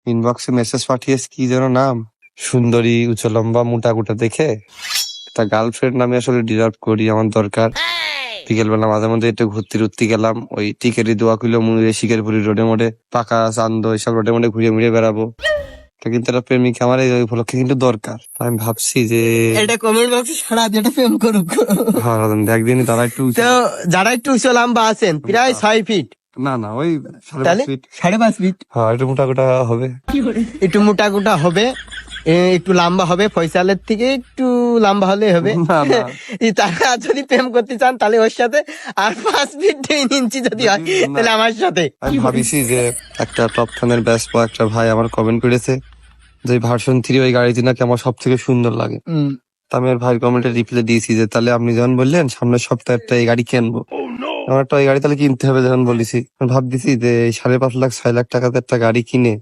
ইনবক্সে মেসেজ পাঠিয়েছে, কি যেন নাম, সুন্দরী উঁচু লম্বা মোটা গোটা দেখে একটা গার্লফ্রেন্ড আমি আসলে ডিজার্ভ করি, আমার দরকার। বিকেল বেলা মাঝে মধ্যে একটু ঘুরতে গেলাম, ওই টিকেরি দোয়া কিলো মুড়ে শিকারপুরি রোডে মোড়ে, পাকা চান্দ এইসব রোডে মোড়ে ঘুরে বেড়াবো। কিন্তু একটা প্রেমিক আমার এই উপলক্ষে কিন্তু দরকার। আমি ভাবছি যে এটা কমেন্ট বক্সে সারা যেটা প্রেম করুক। হ্যাঁ একদিনই তারা একটু তো যারা একটু উঁচু লম্বা আছেন প্রায় 6 ফিট, না ওই 5.5 ফিট, 5.5 ফিট, হ্যাঁ একটু মোটা গোটা হবে, একটু মোটা গোটা হবে, একটু লম্বা হবে, ফয়সালের থেকে একটু লম্বা হলে হবে। না তারা যদি প্রেম করতে চান তাহলে ওর সাথে, আর 5 ফিট 3 ইঞ্চি যদি হয় তাহলে আমার সাথে। আমি ভাবিছি যে একটা টপ 10 ব্যাচ একটা ভাই আমার কমেন্ট করেছে যে ভার্সন 3 ওই গাড়িটি নাকি আমার সব থেকে সুন্দর লাগে। আমি আর ভাই কমেন্টে রিপ্লাই দিয়েছি যে তাহলে আপনি যখন বললেন সামনের সপ্তাহে একটা এই গাড়ি কিনবো, আমার একটা ওই গাড়ি তাহলে কিনতে হবে যখন বলেছি, ভাবতেছি যে 5.5 লাখ 6 লাখ টাকাতে একটা গাড়ি কিনে